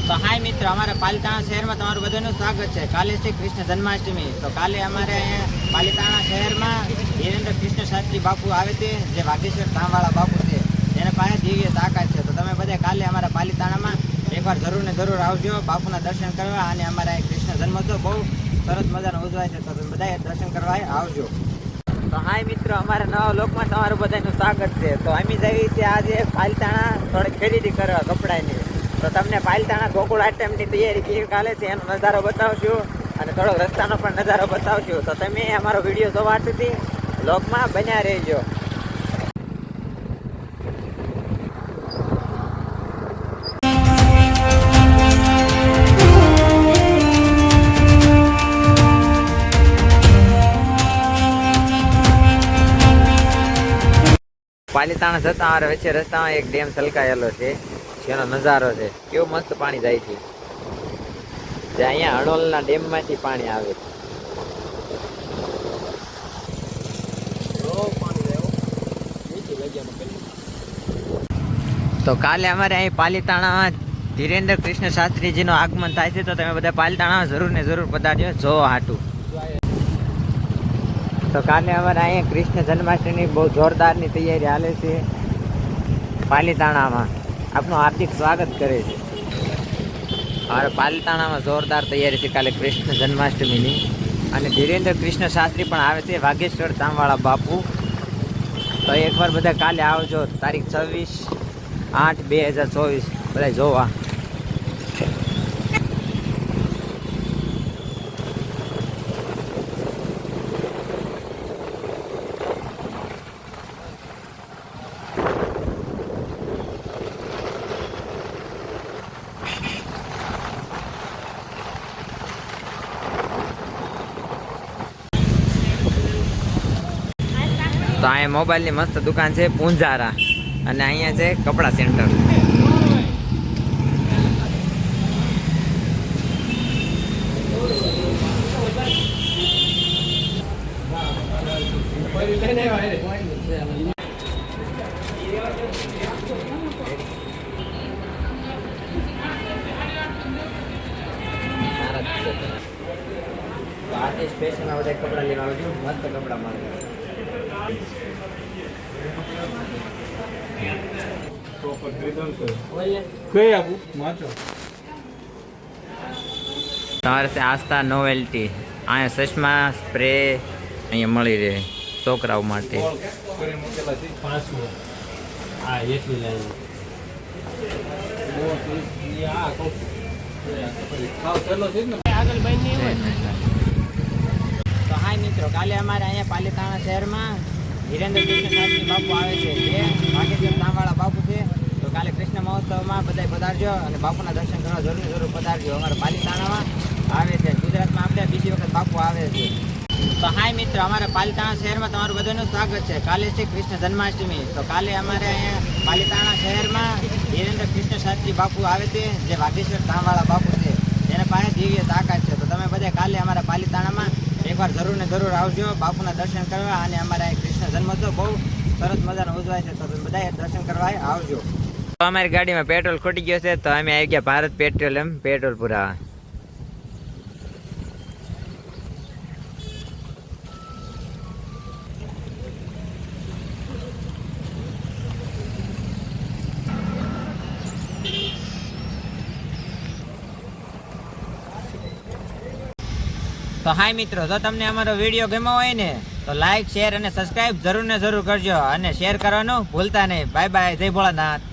તો હાય મિત્રો, અમારા પાલિતાણા શહેરમાં તમારું બધાનું સ્વાગત છે। કાલે છે કૃષ્ણ જન્માષ્ટમી। તો કાલે અમારે અહીંયા પાલિતાણા શહેરમાં ધીરેન્દ્ર કૃષ્ણ શાસ્ત્રી બાપુ આવે છે, જે વાઘેશ્વર ધામવાળા બાપુ છે, જેના પાસે દિવ્ય તાકાત છે। તો તમે બધા કાલે અમારા પાલિતાણામાં એકવાર જરૂર ને જરૂર આવજો બાપુના દર્શન કરવા। અને અમારા કૃષ્ણ જન્મોત્સવ બહુ સરસ મજાનો ઉજવાય છે, તો તમે બધા દર્શન કરવા આવજો। તો હાય મિત્રો, અમારા નવા લોકમાં તમારું બધાનું સ્વાગત છે। તો અમે જઈએ છીએ આજે પાલિતાણા થોડીક ખરીદી કરવા કપડાની। તો તમને પાલિતાણા ગોકુળ આઈટમની તૈયારી કેવી ચાલે છે એનો નજારો બતાવશું, અને થોડોક રસ્તાનો પણ નજારો બતાવશું। તો તમે અમારો વિડીયો જોવા સુધી વ્લોગમાં બન્યા રહેજો। પાલિતાણા જતા અમારે વચ્ચે રસ્તામાં એક ડેમ છલકાયેલો છે, જેનો નજારો છે કેવું મસ્ત પાણી જાય છે, જે અહીંયા હણોલના ડેમમાંથી પાણી આવે છે। તો કાલે અમારે અહીં પાલિતાણામાં ધીરેન્દ્ર કૃષ્ણ શાસ્ત્રીજીનું આગમન થાય છે, તો તમે બધા પાલિતાણામાં જરૂર ને જરૂર પધારજો જોવા હાટું। તો કાલે અમારે અહીંયા કૃષ્ણ જન્માષ્ટમીની બહુ જોરદારની તૈયારી હાલે છે। પાલિતાણામાં આપનું હાર્દિક સ્વાગત કરે છે। અમારે પાલિતાણામાં જોરદાર તૈયારી છે કાલે કૃષ્ણ જન્માષ્ટમીની, અને ધીરેન્દ્ર કૃષ્ણ શાસ્ત્રી પણ આવે છે, વાઘેશ્વર ધામવાળા બાપુ। તો એકવાર બધા કાલે આવજો, તારીખ 26/8/2024 બધા જોવા। તો અહીંયા મોબાઈલની મસ્ત દુકાન છે પૂંજારા, અને અહીંયા છે કપડા સેન્ટર। આર્ટિસ્ટ ફેશનમાં બધા કપડા લેવા આવજો, મસ્ત કપડા મળે। તમારે આસ્થા નોવેલ્ટી, અહીંયા ચશ્મા સ્પ્રે અહીંયા મળી રહે છોકરાઓ માટે। તો હાય મિત્રો, કાલે અમારે અહીંયા પાલિતાણા શહેરમાં ધીરેન્દ્ર કૃષ્ણ શાસ્ત્રી બાપુ આવે છે, જે વાઘેશ્વર ધામવાળા બાપુ છે। તો કાલે કૃષ્ણ મહોત્સવમાં બધા પધારજો અને બાપુના દર્શન કરવા જરૂર પધારજો। અમારા પાલિતાણામાં આવે છે, ગુજરાતમાં આપણે બીજી વખત બાપુ આવે છે। તો હાય મિત્રો, અમારા પાલિતાણા શહેરમાં તમારું બધાનું સ્વાગત છે। કાલે છે કૃષ્ણ જન્માષ્ટમી। તો કાલે અમારે અહીંયા પાલિતાણા શહેરમાં ધીરેન્દ્ર કૃષ્ણ શાસ્ત્રી બાપુ આવે છે, જે વાઘેશ્વર ધામવાળા બાપુ છે, જેના પાસે દિવ્ય તાકાત છે। તો તમે બધા કાલે અમારા પાલિતાણામાં એકવાર જરૂર ને જરૂર આવજો બાપુના દર્શન કરવા। અને અમારા કૃષ્ણ જન્મોત્સવ બહુ સરસ મજાનો ઉજવાય છે, તો તમે બધા દર્શન કરવા આવજો। તો અમારી ગાડીમાં પેટ્રોલ ખૂટી ગયો છે, તો અમે આવી ગયા ભારત પેટ્રોલિયમ પેટ્રોલ પુરાવા। તો હાય મિત્રો, જો તમને અમારો વિડીયો ગમ્યો હોય ને તો લાઈક, શેર અને સબસ્ક્રાઇબ જરૂર ને જરૂર કરજો, અને શેર કરવાનું ભૂલતા નહીં। બાય બાય, જય ભોળાનાથ।